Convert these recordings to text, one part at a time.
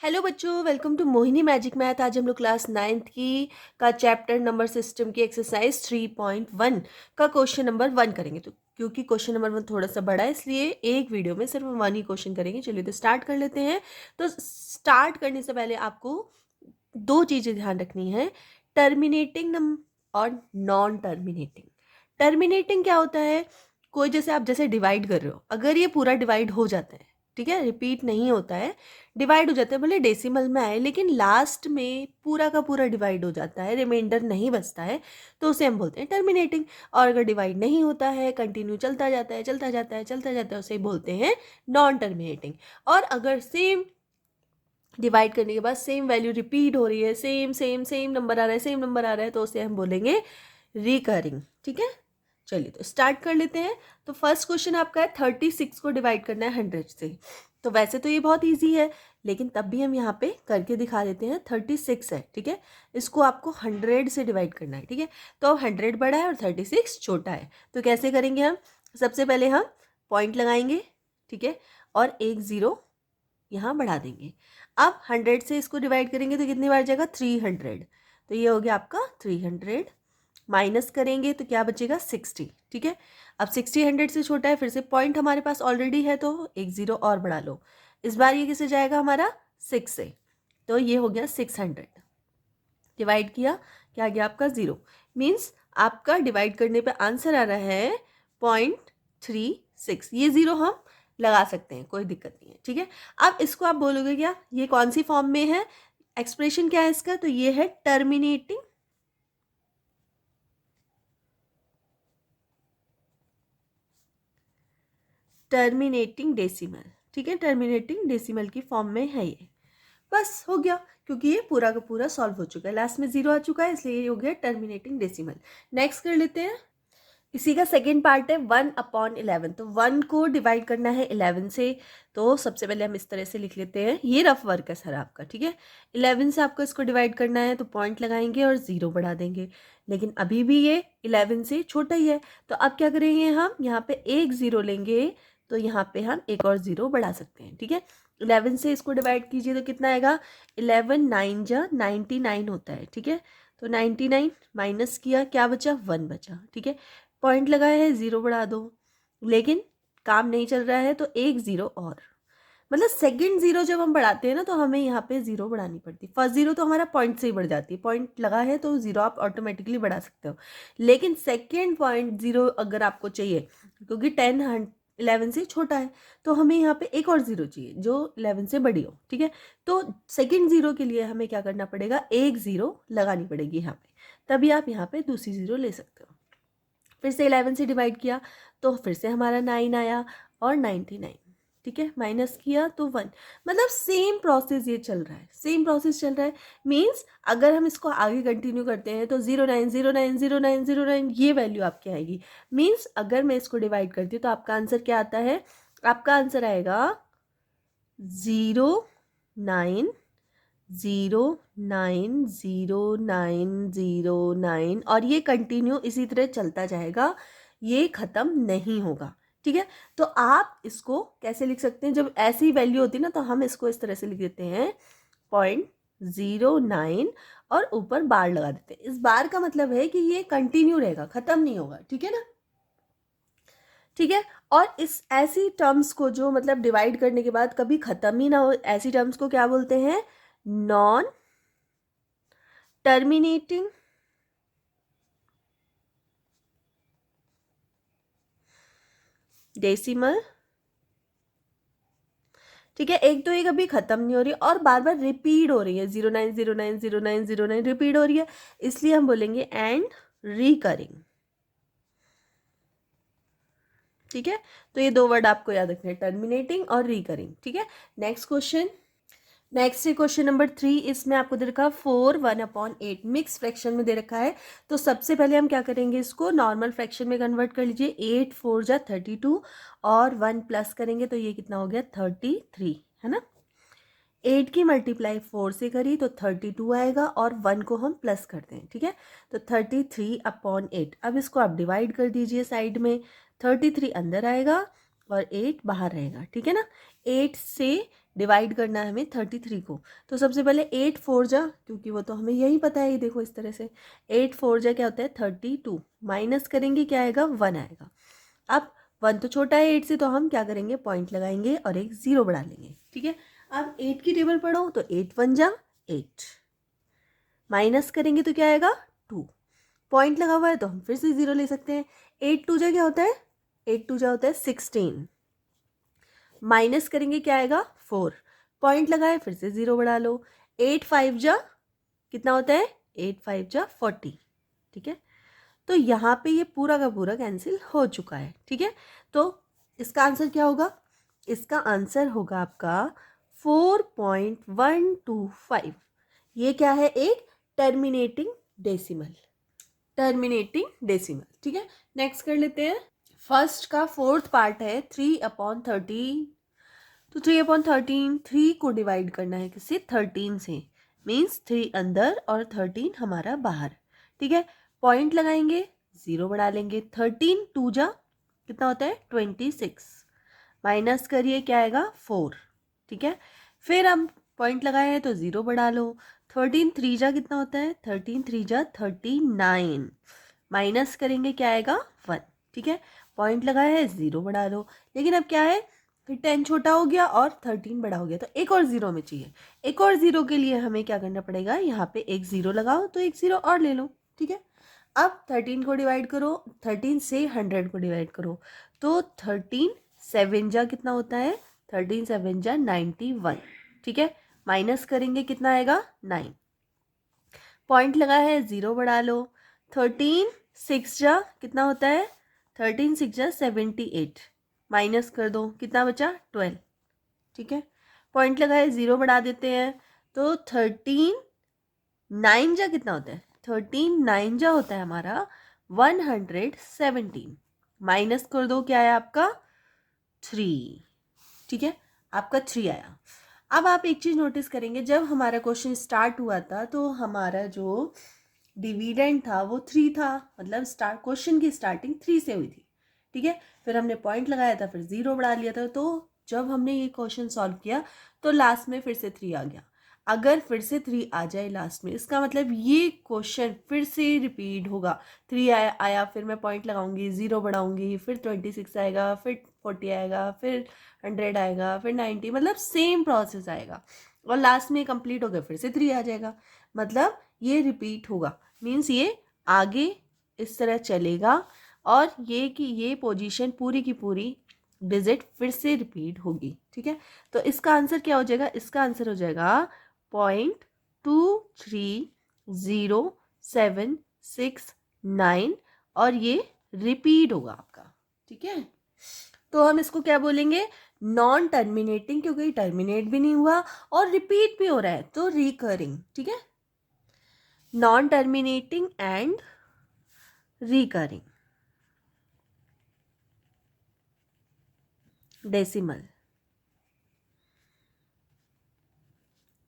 Hello बच्चों, welcome to Mohini magic math. आज हम लोग क्लास 9th की का चैप्टर नंबर सिस्टम की एक्सरसाइज 3.1 का क्वेश्चन नंबर 1 करेंगे। तो क्योंकि क्वेश्चन नंबर 1 थोड़ा सा बड़ा है इसलिए एक वीडियो में सिर्फ 1 ही क्वेश्चन करेंगे। चलिए तो स्टार्ट कर लेते हैं। तो स्टार्ट करने से पहले आपको दो चीज़ें ध्यान रखनी है, टर्मिनेटिंग और नॉन टर्मिनेटिंग। टर्मिनेटिंग क्या होता है? कोई जैसे आप जैसे डिवाइड कर रहे हो, अगर ये पूरा डिवाइड हो जाता है, ठीक है, रिपीट नहीं होता है, डिवाइड हो जाता है, भले डेसिमल में आए लेकिन लास्ट में पूरा का पूरा डिवाइड हो जाता है, रिमाइंडर नहीं बचता है, तो उसे हम बोलते हैं टर्मिनेटिंग। और अगर डिवाइड नहीं होता है, कंटिन्यू चलता जाता है चलता जाता है चलता जाता है, उसे बोलते हैं नॉन टर्मिनेटिंग। और अगर सेम डिवाइड करने के बाद सेम वैल्यू रिपीट हो रही है, सेम सेम सेम नंबर आ रहा है, सेम नंबर आ रहा है, तो उसे हम बोलेंगे रिकरिंग। ठीक है, चलिए तो स्टार्ट कर लेते हैं। तो फर्स्ट क्वेश्चन आपका है 36 को डिवाइड करना है 100 से। तो वैसे तो ये बहुत इजी है, लेकिन तब भी हम यहाँ पे करके दिखा देते हैं। 36 है, ठीक है, इसको आपको 100 से डिवाइड करना है। ठीक है, तो 100 बड़ा है और 36 छोटा है, तो कैसे करेंगे हम? सबसे पहले हम पॉइंट लगाएंगे, ठीक है, और एक ज़ीरो यहाँ बढ़ा देंगे। अब 100 से इसको डिवाइड करेंगे तो कितनी बार जाएगा? 300। तो ये हो गया आपका 300, माइनस करेंगे तो क्या बचेगा? 60। ठीक है, अब 60 100 से छोटा है, फिर से पॉइंट हमारे पास ऑलरेडी है तो एक ज़ीरो और बढ़ा लो। इस बार ये किससे जाएगा? हमारा 6 से, तो ये हो गया 600। डिवाइड किया, क्या आ गया आपका? 0। मीन्स आपका डिवाइड करने पे आंसर आ रहा है 0.36। ये 0 हम लगा सकते हैं, कोई दिक्कत नहीं है। ठीक है, अब इसको आप बोलोगे क्या, ये कौन सी फॉर्म में है? एक्सप्रेशन क्या है इसका? तो ये है टर्मिनेटिंग डेसिमल। ठीक है, टर्मिनेटिंग डेसिमल की फॉर्म में है ये। बस हो गया, क्योंकि ये पूरा का पूरा सॉल्व हो चुका है, लास्ट में 0 आ चुका है, इसलिए ये हो गया टर्मिनेटिंग डेसिमल। नेक्स्ट कर लेते हैं। इसी का सेकेंड पार्ट है 1/11। तो 1 को डिवाइड करना है 11 से। तो सबसे पहले हम इस तरह से लिख लेते हैं, ये रफ वर्क है सर आपका। ठीक है, 11 से आपको इसको डिवाइड करना है, तो पॉइंट लगाएंगे और 0 बढ़ा देंगे, लेकिन अभी भी ये 11 से छोटा ही है। तो अब क्या करेंगे, हम यहाँ पे एक 0 लेंगे, तो यहाँ पे हम एक और 0 बढ़ा सकते हैं। ठीक है, 11 से इसको डिवाइड कीजिए तो कितना आएगा? 11 9 जा 99 होता है। ठीक है, तो 99 माइनस किया, क्या बचा? 1 बचा। ठीक है, पॉइंट लगाया है, 0 बढ़ा दो, लेकिन काम नहीं चल रहा है तो एक 0 और, मतलब सेकंड 0 जब हम बढ़ाते हैं ना तो हमें यहाँ पे 0 बढ़ानी पड़ती है। फर्स्ट 0 तो हमारा पॉइंट से ही बढ़ जाती है, पॉइंट लगा है तो 0 आप ऑटोमेटिकली बढ़ा सकते हो, लेकिन सेकंड पॉइंट 0 अगर आपको चाहिए, क्योंकि 11 से छोटा है, तो हमें यहाँ पे एक और 0 चाहिए जो 11 से बड़ी हो। ठीक है, तो सेकंड 0 के लिए हमें क्या करना पड़ेगा? एक 0 लगानी पड़ेगी यहाँ पे, तभी आप यहाँ पे दूसरी 0 ले सकते हो। फिर से 11 से डिवाइड किया तो फिर से हमारा 9 आया और 99। ठीक है, माइनस किया तो 1। मतलब सेम प्रोसेस ये चल रहा है, सेम प्रोसेस चल रहा है। मीन्स अगर हम इसको आगे कंटिन्यू करते हैं तो 09090909 ये वैल्यू आपकी आएगी। मीन्स अगर मैं इसको डिवाइड करती हूँ तो आपका आंसर क्या आता है? आपका आंसर आएगा 0.9090909 और ये कंटिन्यू इसी तरह चलता जाएगा, ये ख़त्म नहीं होगा। ठीक है, तो आप इसको कैसे लिख सकते हैं? जब ऐसी वैल्यू होती है ना तो हम इसको इस तरह से लिख देते हैं 0.09 और ऊपर बार लगा देते हैं। इस बार का मतलब है कि ये कंटिन्यू रहेगा, ख़त्म नहीं होगा। ठीक है ना? ठीक है, और इस ऐसी टर्म्स को जो मतलब डिवाइड करने के बाद कभी ख़त्म ही ना हो, ऐसी टर्म्स को क्या बोलते हैं? Non terminating decimal. ठीक है, एक तो ये कभी खत्म नहीं हो रही और बार बार रिपीट हो रही है, 09090909 रिपीट हो रही है, इसलिए हम बोलेंगे एंड रिकरिंग। ठीक है, तो ये दो वर्ड आपको याद रखने हैं, टर्मिनेटिंग और रिकरिंग। ठीक है, नेक्स्ट क्वेश्चन। नेक्स्ट है क्वेश्चन नंबर 3। इसमें आपको दे रखा है 4 1/8 मिक्स फ्रैक्शन में दे रखा है। तो सबसे पहले हम क्या करेंगे, इसको नॉर्मल फ्रैक्शन में कन्वर्ट कर लीजिए। 8 4 जा 32 और 1 प्लस करेंगे तो ये कितना हो गया? 33, है ना? 8 की मल्टीप्लाई 4 से करी तो 32 आएगा और 1 को हम प्लस करते हैं। ठीक है, तो 33/8। अब इसको आप डिवाइड कर दीजिए साइड में, 33 अंदर आएगा और 8 बाहर रहेगा, ठीक है ना। 8 से डिवाइड करना है हमें 33 को, तो सबसे पहले 8 4 जा, क्योंकि वो तो हमें यही पता है, ये देखो इस तरह से 8 4 जा क्या होता है 32, माइनस करेंगे क्या आएगा 1 आएगा। अब 1 तो छोटा है 8 से, तो हम क्या करेंगे पॉइंट लगाएंगे और एक 0 बढ़ा लेंगे, ठीक है। अब 8 की टेबल पढ़ो तो 8 1 जा 8, माइनस करेंगे तो क्या आएगा 2, पॉइंट लगा हुआ है तो हम फिर से 0 ले सकते हैं। 8 2 जा क्या होता है 8 2 जा होता है 16, माइनस करेंगे क्या आएगा 4, पॉइंट लगाए फिर से 0 बढ़ा लो। 8 5 जा कितना होता है 8 5 जा 40, ठीक है। तो यहाँ पे ये पूरा का पूरा कैंसिल हो चुका है, ठीक है। तो इसका आंसर क्या होगा, इसका आंसर होगा आपका 4.125। ये क्या है एक टर्मिनेटिंग डेसिमल, ठीक है। नेक्स्ट कर लेते हैं, फर्स्ट का फोर्थ पार्ट है 3/13, तो 3/13 3 को डिवाइड करना है किससे 13 से, मीन्स 3 अंदर और 13 हमारा बाहर, ठीक है। पॉइंट लगाएंगे 0 बढ़ा लेंगे, 13 2 जा कितना होता है 26, माइनस करिए क्या आएगा 4, ठीक है। फिर हम पॉइंट लगाए हैं तो 0 बढ़ा लो, 13 3 जा कितना होता है 13 3 जा 39, माइनस करेंगे क्या आएगा 1, ठीक है। पॉइंट लगाया है 0 बढ़ा लो, लेकिन अब क्या है फिर 10 छोटा हो गया और 13 बड़ा हो गया, तो एक और 0 में चाहिए। एक और 0 के लिए हमें क्या करना पड़ेगा, यहाँ पे एक 0 लगाओ तो एक 0 और ले लो, ठीक है। अब 13 को डिवाइड करो, 13 से 100 को डिवाइड करो, तो 13 7 जा कितना होता है 13 7 जा 91, ठीक है। माइनस करेंगे कितना आएगा 9, पॉइंट लगा है 0 बढ़ा लो, 13 6 जा कितना होता है 13 6 जा 78, माइनस कर दो कितना बचा 12, ठीक है। पॉइंट लगा है 0 बढ़ा देते हैं, तो 13 9 जा कितना होता है 13 9 जा होता है हमारा 117, माइनस कर दो क्या है आपका 3, ठीक है। आपका 3 आया। अब आप एक चीज़ नोटिस करेंगे, जब हमारा क्वेश्चन स्टार्ट हुआ था तो हमारा जो डिविडेंड था वो 3 था, मतलब स्टार्ट क्वेश्चन की स्टार्टिंग 3 से हुई थी, ठीक है। फिर हमने पॉइंट लगाया था, फिर 0 बढ़ा लिया था, तो जब हमने ये क्वेश्चन सॉल्व किया तो लास्ट में फिर से 3 आ गया। अगर फिर से 3 आ जाए लास्ट में, इसका मतलब ये क्वेश्चन फिर से रिपीट होगा। 3 आया फिर मैं पॉइंट लगाऊंगी 0 बढ़ाऊंगी, फिर 26 आएगा, फिर 40 आएगा, फिर 100 आएगा, फिर 90, मतलब सेम प्रोसेस आएगा और लास्ट में कंप्लीट हो गया फिर से 3 आ जाएगा, मतलब ये रिपीट होगा। मीन्स ये आगे इस तरह चलेगा और ये कि ये पोजीशन पूरी की पूरी डिजिट फिर से रिपीट होगी, ठीक है। तो इसका आंसर क्या हो जाएगा, इसका आंसर हो जाएगा 0.23076 और ये रिपीट होगा आपका, ठीक है। तो हम इसको क्या बोलेंगे नॉन टर्मिनेटिंग, क्योंकि टर्मिनेट भी नहीं हुआ और रिपीट भी हो रहा है, तो रिकरिंग, ठीक है। Non terminating and recurring decimal,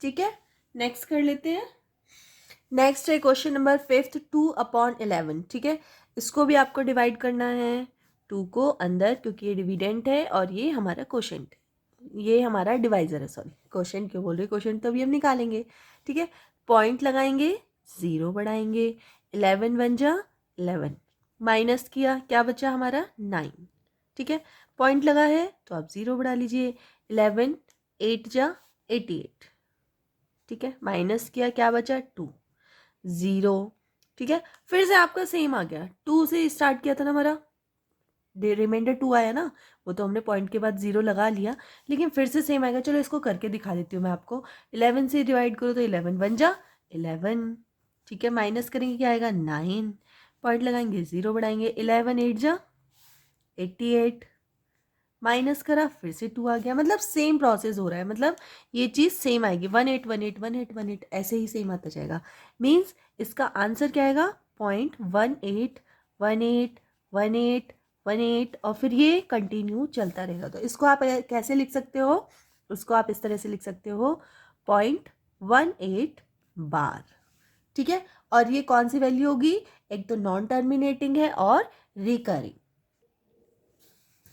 ठीक है। नेक्स्ट कर लेते हैं, नेक्स्ट है क्वेश्चन नंबर 5 2/11, ठीक है। इसको भी आपको डिवाइड करना है 2 को अंदर, क्योंकि ये डिविडेंट है और ये हमारा क्वोशेंट, ये हमारा डिवाइजर है, सॉरी क्वोशेंट क्यों बोल रहे, क्वोशेंट तो अभी हम निकालेंगे, ठीक है। पॉइंट लगाएंगे 0 बढ़ाएंगे, 11 1 जा 11, माइनस किया क्या बचा हमारा 9, ठीक है। पॉइंट लगा है तो आप 0 बढ़ा लीजिए, 11 8 जा 88, ठीक है। माइनस किया क्या बचा 2 0, ठीक है। फिर से आपका सेम आ गया, 2 से स्टार्ट किया था ना हमारा, रिमाइंडर 2 आया ना, वो तो हमने पॉइंट के बाद 0 लगा लिया, लेकिन फिर से सेम आएगा। चलो इसको करके दिखा देती हूँ मैं आपको, 11 से डिवाइड करो तो 11 1 जा 11, ठीक है। माइनस करेंगे क्या आएगा 9, पॉइंट लगाएंगे 0 बढ़ाएंगे, 11 8 जा 88, माइनस करा फिर से 2 आ गया, मतलब सेम प्रोसेस हो रहा है, मतलब ये चीज़ सेम आएगी 18 18 18 18 ऐसे ही सेम आता जाएगा। मीन्स इसका आंसर क्या आएगा 0.181818 और फिर ये कंटिन्यू चलता रहेगा। तो इसको आप कैसे लिख सकते हो, उसको आप इस तरह से लिख सकते हो 0.18 बार, ठीक है। और ये कौन सी वैल्यू होगी, एक तो नॉन टर्मिनेटिंग है और रिकरिंग,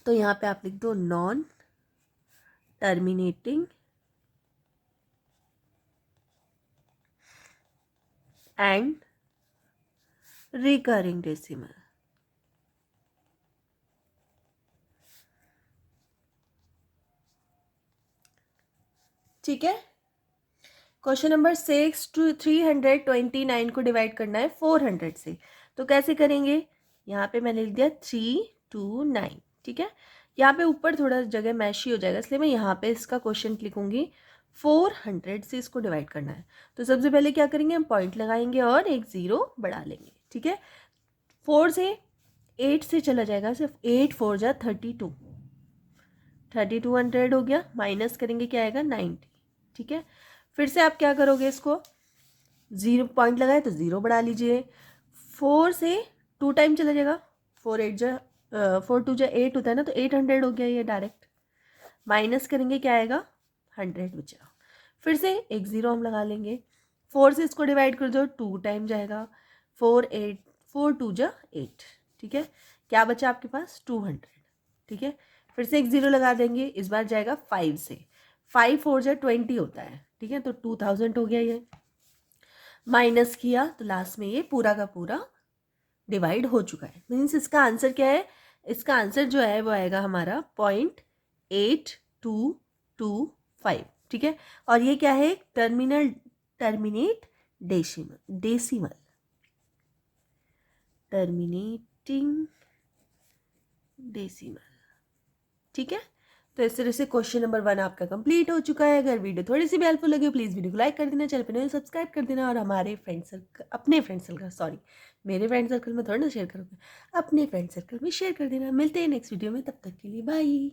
तो यहाँ पे आप लिख दो non terminating and recurring decimal. ठीक है। क्वेश्चन नंबर 6, 329 को डिवाइड करना है 400 से, तो कैसे करेंगे? यहाँ पे मैंने लिख दिया 329। ठीक है, यहाँ पे ऊपर थोड़ा जगह मैशी हो जाएगा, इसलिए मैं यहाँ पे इसका क्वेश्चन लिखूंगी 400 से इसको डिवाइड करना है। तो सबसे पहले क्या करेंगे, हम पॉइंट लगाएंगे और एक ज़ीरो बढ़ा लेंगे। ठीक है, 4 से 8 से चला जाएगा, सिर्फ 8 4 जा 32, 3200 हो गया। माइनस करेंगे क्या आएगा 90। ठीक है, फिर से आप क्या करोगे, इसको जीरो पॉइंट लगाए तो ज़ीरो बढ़ा लीजिए। 4 से 2 टाइम चला जाएगा, 4 2 जा 8 होता है ना, तो 800 हो गया ये डायरेक्ट। माइनस करेंगे क्या आएगा 100 बचा। फिर से एक ज़ीरो हम लगा लेंगे। 4 से इसको डिवाइड कर दो, 2 टाइम जाएगा, 4 2 जा 8। ठीक है, क्या बचा आपके पास 200। ठीक है, फिर से एक ज़ीरो लगा देंगे, इस बार जाएगा 5 से, 5 4 जा 20 होता है। ठीक है, तो 2000 हो गया ये। माइनस किया तो लास्ट में ये पूरा का पूरा डिवाइड हो चुका है। मीन्स इसका आंसर क्या है, इसका आंसर जो है वो आएगा हमारा 0.8225। ठीक है, और ये क्या है, टर्मिनेट डेसिमल टर्मिनेटिंग डेसिमल। ठीक है, तो इस तरह से क्वेश्चन नंबर 1 आपका कंप्लीट हो चुका है। अगर वीडियो थोड़ी सी भी हेल्पफुल लगी प्लीज़ वीडियो को लाइक कर देना, चैनल पे सब्सक्राइब कर देना, और हमारे फ्रेंड सर्कल, अपने फ्रेंड सर्कल, सॉरी मेरे फ्रेंड सर्कल में थोड़ा ना शेयर करोगे, अपने फ्रेंड सर्कल में शेयर कर देना। मिलते हैं नेक्स्ट वीडियो में, तब तक के लिए बाय।